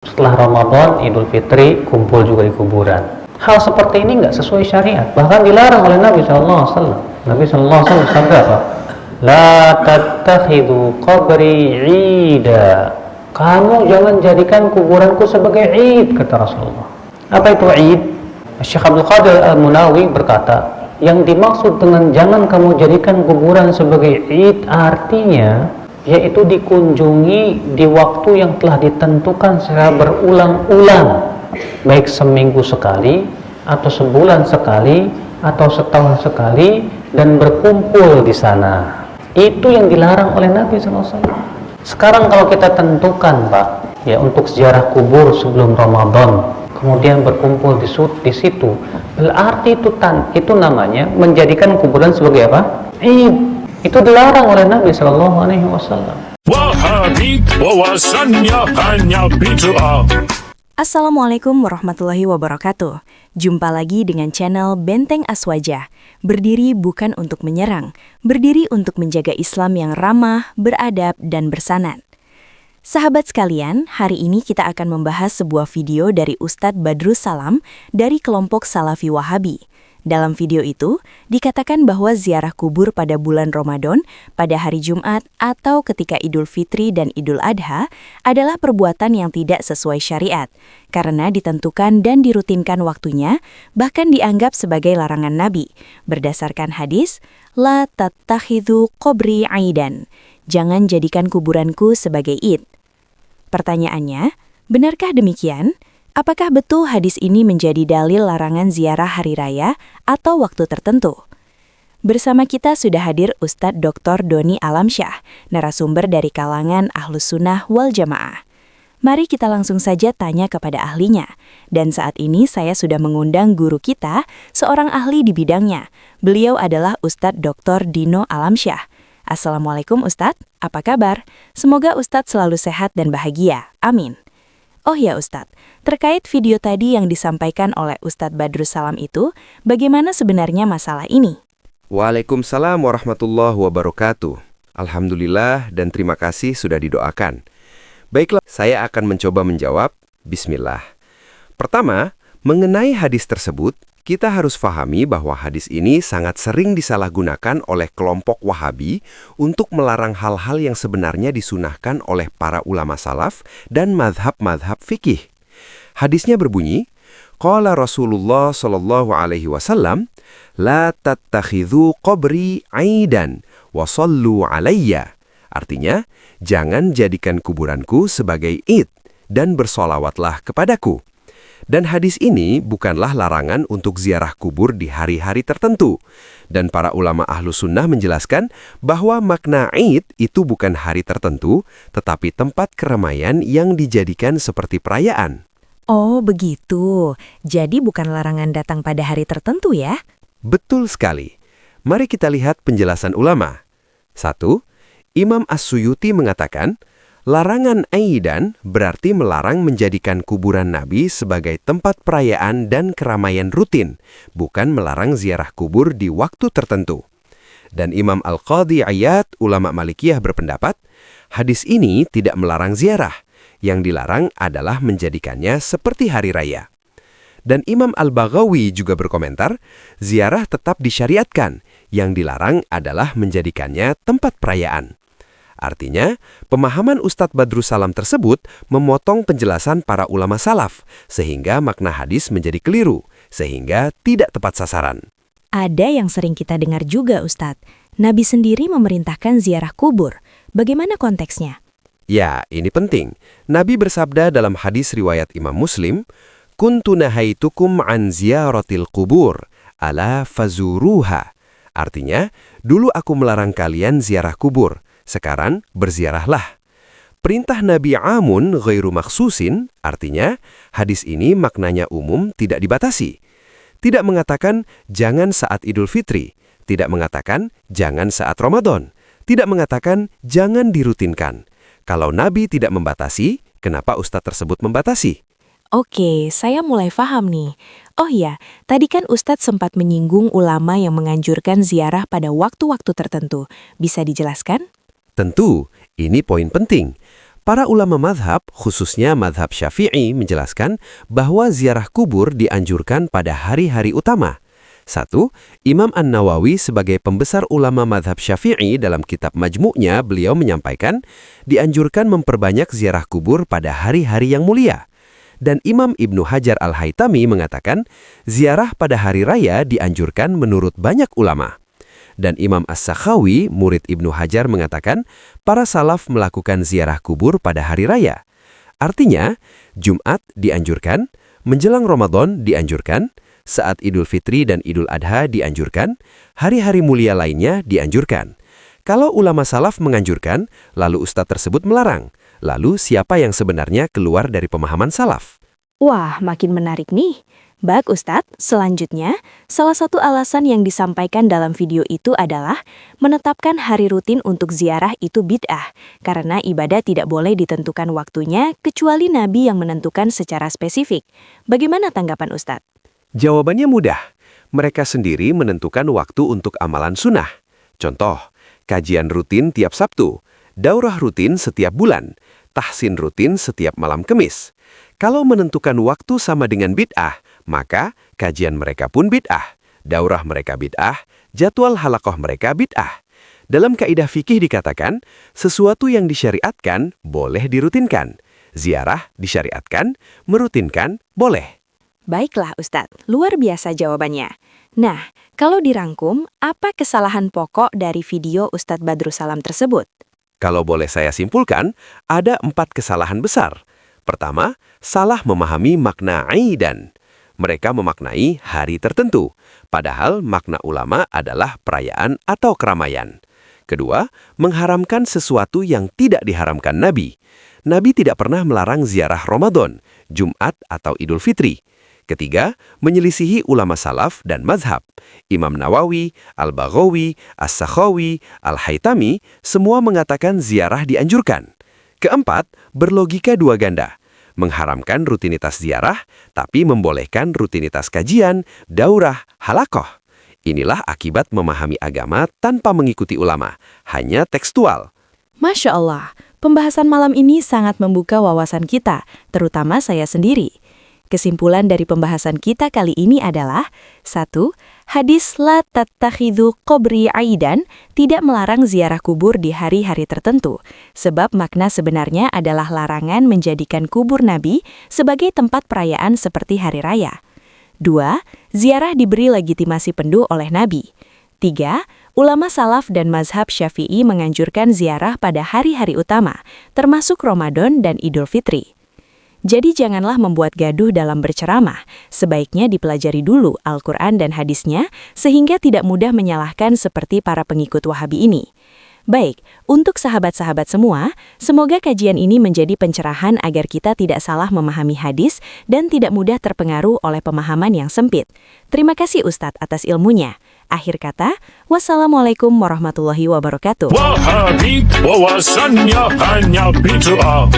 Setelah Ramadan, Idul Fitri, kumpul juga di kuburan. Hal seperti ini nggak sesuai syariat, bahkan dilarang oleh Nabi SAW. Nabi SAW bersabda apa? La tattakhidhu qabri 'ida. Kamu jangan jadikan kuburanku sebagai id, kata Rasulullah. Apa itu id? Syekh Abdul Qadir Al-Munawi berkata, yang dimaksud dengan jangan kamu jadikan kuburan sebagai id artinya yaitu dikunjungi di waktu yang telah ditentukan secara berulang-ulang, baik seminggu sekali atau sebulan sekali atau setahun sekali, dan berkumpul di sana. Itu yang dilarang oleh Nabi SAW. Sekarang kalau kita tentukan, Pak, ya, untuk ziarah kubur sebelum Ramadan, kemudian berkumpul di situ, berarti itu namanya menjadikan kuburan sebagai apa? Id. Itu dilarang oleh Nabi Shallallahu Alaihi Wasallam. Wahabi wawasannya hanya bid'ah. Assalamualaikum warahmatullahi wabarakatuh. Jumpa lagi dengan channel Benteng Aswaja. Berdiri bukan untuk menyerang, berdiri untuk menjaga Islam yang ramah, beradab, dan bersanad. Sahabat sekalian, hari ini kita akan membahas sebuah video dari Ustadz Badrus Salam dari kelompok Salafi Wahabi. Dalam video itu, dikatakan bahwa ziarah kubur pada bulan Ramadan, pada hari Jumat, atau ketika Idul Fitri dan Idul Adha adalah perbuatan yang tidak sesuai syariat, karena ditentukan dan dirutinkan waktunya, bahkan dianggap sebagai larangan Nabi, berdasarkan hadis, La tattakhidhu qabri 'aidan, jangan jadikan kuburanku sebagai id. Pertanyaannya, benarkah demikian? Apakah betul hadis ini menjadi dalil larangan ziarah hari raya atau waktu tertentu? Bersama kita sudah hadir Ustadz Dr. Doni Alamsyah, narasumber dari kalangan Ahlus Sunnah wal Jamaah. Mari kita langsung saja tanya kepada ahlinya. Dan saat ini saya sudah mengundang guru kita, seorang ahli di bidangnya. Beliau adalah Ustadz Dr. Dino Alamsyah. Assalamualaikum Ustadz, apa kabar? Semoga Ustadz selalu sehat dan bahagia. Amin. Oh ya Ustadz, terkait video tadi yang disampaikan oleh Ustadz Badrus Salam itu, bagaimana sebenarnya masalah ini? Waalaikumsalam warahmatullahi wabarakatuh. Alhamdulillah dan terima kasih sudah didoakan. Baiklah, saya akan mencoba menjawab. Bismillah. Pertama, mengenai hadis tersebut, kita harus fahami bahwa hadis ini sangat sering disalahgunakan oleh kelompok Wahabi untuk melarang hal-hal yang sebenarnya disunahkan oleh para ulama salaf dan madhab-madhab fikih. Hadisnya berbunyi, Qala Rasulullah sallallahu alaihi wasallam, La tattakhidhu qabri 'aidan wa sallu 'alayya. Artinya, jangan jadikan kuburanku sebagai id dan bersolawatlah kepadaku. Dan hadis ini bukanlah larangan untuk ziarah kubur di hari-hari tertentu. Dan para ulama ahlu sunnah menjelaskan bahwa makna id itu bukan hari tertentu, tetapi tempat keramaian yang dijadikan seperti perayaan. Oh begitu, jadi bukan larangan datang pada hari tertentu ya? Betul sekali. Mari kita lihat penjelasan ulama. 1. Imam As-Suyuti mengatakan, larangan aidan berarti melarang menjadikan kuburan Nabi sebagai tempat perayaan dan keramaian rutin, bukan melarang ziarah kubur di waktu tertentu. Dan Imam Al-Qadhi Iyad, ulama Malikiyah berpendapat, hadis ini tidak melarang ziarah, yang dilarang adalah menjadikannya seperti hari raya. Dan Imam Al-Baghawi juga berkomentar, ziarah tetap disyariatkan, yang dilarang adalah menjadikannya tempat perayaan. Artinya, pemahaman Ustadz Badrus Salam tersebut memotong penjelasan para ulama salaf, sehingga makna hadis menjadi keliru, sehingga tidak tepat sasaran. Ada yang sering kita dengar juga Ustadz, Nabi sendiri memerintahkan ziarah kubur. Bagaimana konteksnya? Ya, ini penting. Nabi bersabda dalam hadis riwayat Imam Muslim, Kuntu nahaitukum an ziyaratil kubur, ala fazuruha. Artinya, dulu aku melarang kalian ziarah kubur, sekarang berziarahlah. Perintah Nabi amun ghairu maksusin, artinya hadis ini maknanya umum tidak dibatasi. Tidak mengatakan jangan saat Idul Fitri, tidak mengatakan jangan saat Ramadan, tidak mengatakan jangan dirutinkan. Kalau Nabi tidak membatasi, kenapa Ustadz tersebut membatasi? Oke, saya mulai paham nih. Oh ya, tadi kan Ustadz sempat menyinggung ulama yang menganjurkan ziarah pada waktu-waktu tertentu. Bisa dijelaskan? Tentu, ini poin penting. Para ulama madhab, khususnya madhab Syafi'i, menjelaskan bahwa ziarah kubur dianjurkan pada hari-hari utama. 1. Imam An-Nawawi sebagai pembesar ulama madhab Syafi'i dalam kitab Majmu'nya, beliau menyampaikan, dianjurkan memperbanyak ziarah kubur pada hari-hari yang mulia. Dan Imam Ibnu Hajar Al-Haytami mengatakan, ziarah pada hari raya dianjurkan menurut banyak ulama. Dan Imam As-Sakhawi, murid Ibnu Hajar, mengatakan, para salaf melakukan ziarah kubur pada hari raya. Artinya, Jumat dianjurkan, menjelang Ramadan dianjurkan, saat Idul Fitri dan Idul Adha dianjurkan, hari-hari mulia lainnya dianjurkan. Kalau ulama salaf menganjurkan, lalu ustadz tersebut melarang. Lalu siapa yang sebenarnya keluar dari pemahaman salaf? Wah, makin menarik nih. Baik Ustadz, selanjutnya, salah satu alasan yang disampaikan dalam video itu adalah menetapkan hari rutin untuk ziarah itu bid'ah, karena ibadah tidak boleh ditentukan waktunya kecuali Nabi yang menentukan secara spesifik. Bagaimana tanggapan Ustadz? Jawabannya mudah. Mereka sendiri menentukan waktu untuk amalan sunnah. Contoh, kajian rutin tiap Sabtu, daurah rutin setiap bulan, tahsin rutin setiap malam Kemis. Kalau menentukan waktu sama dengan bid'ah, maka kajian mereka pun bid'ah, daurah mereka bid'ah, jadwal halakoh mereka bid'ah. Dalam kaidah fikih dikatakan, sesuatu yang disyariatkan boleh dirutinkan. Ziarah disyariatkan, merutinkan boleh. Baiklah Ustadz, luar biasa jawabannya. Nah, kalau dirangkum, apa kesalahan pokok dari video Ustadz Badrussalam tersebut? Kalau boleh saya simpulkan, ada 4 kesalahan besar. Pertama, salah memahami makna aidan. Mereka memaknai hari tertentu, padahal makna ulama adalah perayaan atau keramaian. Kedua, mengharamkan sesuatu yang tidak diharamkan Nabi. Nabi tidak pernah melarang ziarah Ramadan, Jumat atau Idul Fitri. Ketiga, menyelisihi ulama salaf dan mazhab. Imam Nawawi, Al-Baghawi, As-Sakhawi, Al-Haytami, semua mengatakan ziarah dianjurkan. Keempat, berlogika dua ganda. Mengharamkan rutinitas ziarah, tapi membolehkan rutinitas kajian, daurah, halakoh. Inilah akibat memahami agama tanpa mengikuti ulama, hanya tekstual. Masya Allah, pembahasan malam ini sangat membuka wawasan kita, terutama saya sendiri. Kesimpulan dari pembahasan kita kali ini adalah 1. Hadis la tattakhidhu qabri aidan tidak melarang ziarah kubur di hari-hari tertentu, sebab makna sebenarnya adalah larangan menjadikan kubur Nabi sebagai tempat perayaan seperti hari raya. 2. Ziarah diberi legitimasi penuh oleh Nabi. 3. Ulama salaf dan mazhab Syafi'i menganjurkan ziarah pada hari-hari utama, termasuk Ramadan dan Idul Fitri. Jadi janganlah membuat gaduh dalam berceramah, sebaiknya dipelajari dulu Al-Quran dan hadisnya, sehingga tidak mudah menyalahkan seperti para pengikut Wahabi ini. Baik, untuk sahabat-sahabat semua, semoga kajian ini menjadi pencerahan agar kita tidak salah memahami hadis dan tidak mudah terpengaruh oleh pemahaman yang sempit. Terima kasih Ustadz atas ilmunya. Akhir kata, wassalamualaikum warahmatullahi wabarakatuh. Wahabi, wawasannya hanya bid'ah.